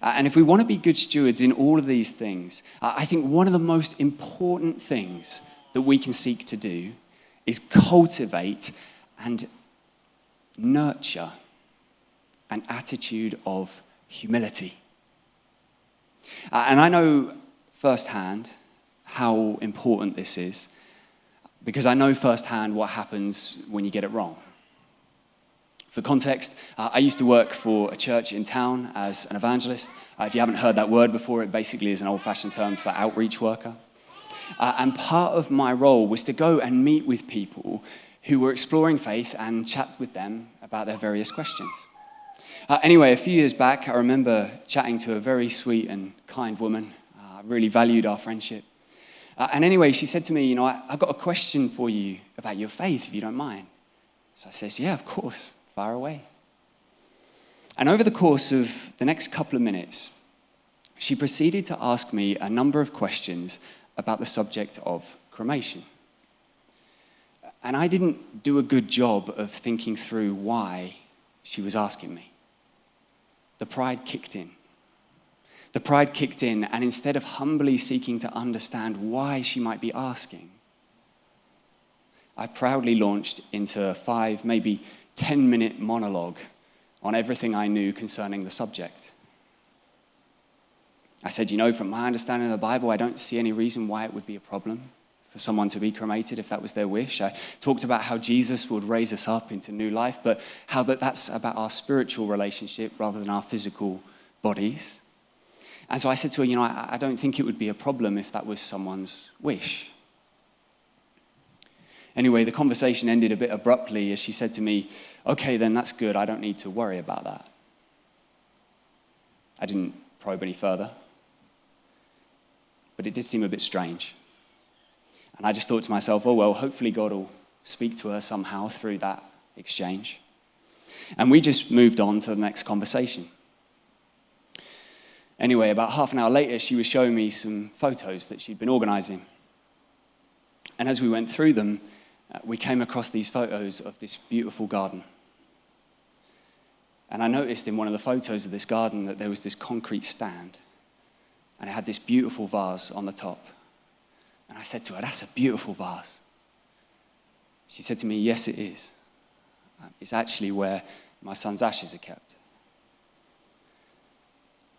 And if we want to be good stewards in all of these things, I think one of the most important things that we can seek to do is cultivate and nurture an attitude of humility. And I know firsthand how important this is, because I know firsthand what happens when you get it wrong. For context, I used to work for a church in town as an evangelist. If you haven't heard that word before, it basically is an old-fashioned term for outreach worker. And part of my role was to go and meet with people who were exploring faith and chat with them about their various questions. Anyway, a few years back, I remember chatting to a very sweet and kind woman. I really valued our friendship. And anyway, she said to me, I've got a question for you about your faith, if you don't mind. So I says, yeah, of course, fire away. And over the course of the next couple of minutes, she proceeded to ask me a number of questions about the subject of cremation. And I didn't do a good job of thinking through why she was asking me. The pride kicked in. The pride kicked in, and instead of humbly seeking to understand why she might be asking, I proudly launched into a 5, maybe 10-minute monologue on everything I knew concerning the subject. I said, from my understanding of the Bible, I don't see any reason why it would be a problem for someone to be cremated if that was their wish. I talked about how Jesus would raise us up into new life, but how that's about our spiritual relationship rather than our physical bodies. And so I said to her, I don't think it would be a problem if that was someone's wish. Anyway, the conversation ended a bit abruptly as she said to me, okay, then that's good. I don't need to worry about that. I didn't probe any further, but it did seem a bit strange. And I just thought to myself, oh, well, hopefully God will speak to her somehow through that exchange. And we just moved on to the next conversation. Anyway, about half an hour later, she was showing me some photos that she'd been organizing. And as we went through them, we came across these photos of this beautiful garden. And I noticed in one of the photos of this garden that there was this concrete stand, and it had this beautiful vase on the top. And I said to her, that's a beautiful vase. She said to me, yes, it is. It's actually where my son's ashes are kept.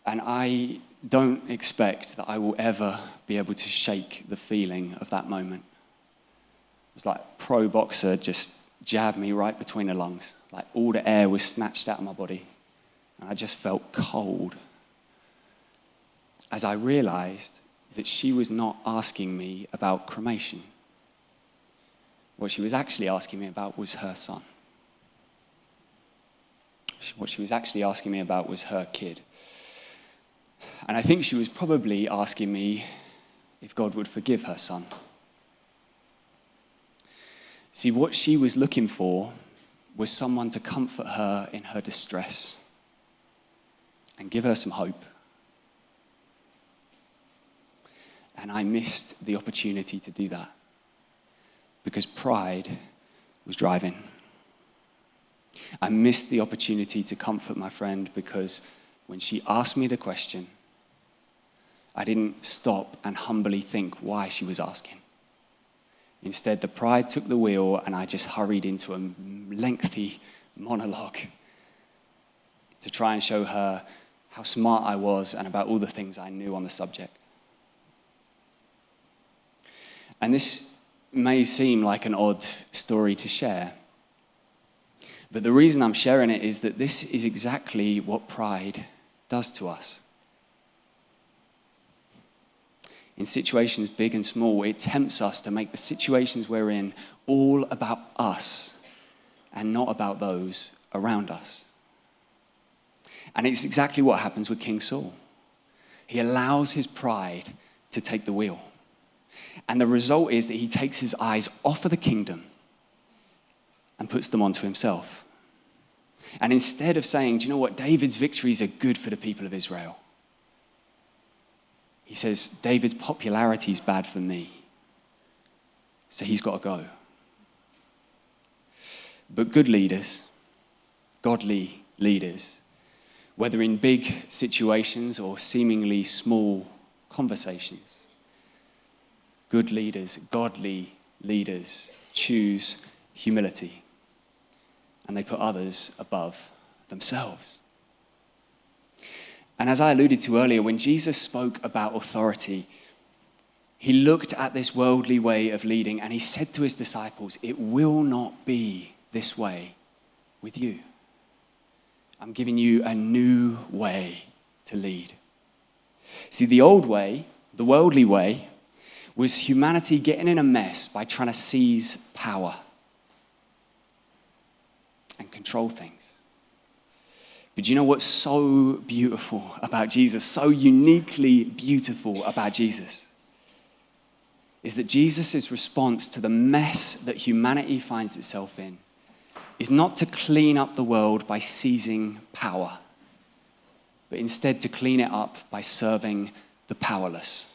And I don't expect that I will ever be able to shake the feeling of that moment. It was like a pro boxer just jabbed me right between the lungs. Like all the air was snatched out of my body. And I just felt cold. As I realized that she was not asking me about cremation. What she was actually asking me about was her son. What she was actually asking me about was her kid. And I think she was probably asking me if God would forgive her son. See, what she was looking for was someone to comfort her in her distress and give her some hope. And I missed the opportunity to do that because pride was driving. I missed the opportunity to comfort my friend because when she asked me the question, I didn't stop and humbly think why she was asking. Instead, the pride took the wheel and I just hurried into a lengthy monologue to try and show her how smart I was and about all the things I knew on the subject. And this may seem like an odd story to share, but the reason I'm sharing it is that this is exactly what pride does to us. In situations big and small, it tempts us to make the situations we're in all about us and not about those around us. And it's exactly what happens with King Saul. He allows his pride to take the wheel. And the result is that he takes his eyes off of the kingdom and puts them onto himself. And instead of saying, do you know what, David's victories are good for the people of Israel, he says, David's popularity is bad for me, so he's got to go. But good leaders, godly leaders, whether in big situations or seemingly small conversations. Good leaders, godly leaders, choose humility, and they put others above themselves. And as I alluded to earlier, when Jesus spoke about authority, he looked at this worldly way of leading and he said to his disciples, it will not be this way with you. I'm giving you a new way to lead. See, the old way, the worldly way, was humanity getting in a mess by trying to seize power and control things. But do you know what's so beautiful about Jesus, so uniquely beautiful about Jesus? Is that Jesus' response to the mess that humanity finds itself in is not to clean up the world by seizing power, but instead to clean it up by serving the powerless.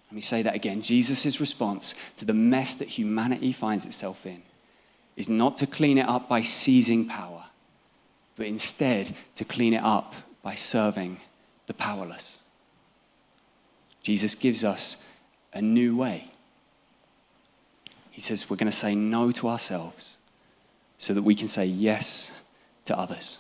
Let me say that again. Jesus' response to the mess that humanity finds itself in is not to clean it up by seizing power, but instead to clean it up by serving the powerless. Jesus gives us a new way. He says we're going to say no to ourselves so that we can say yes to others.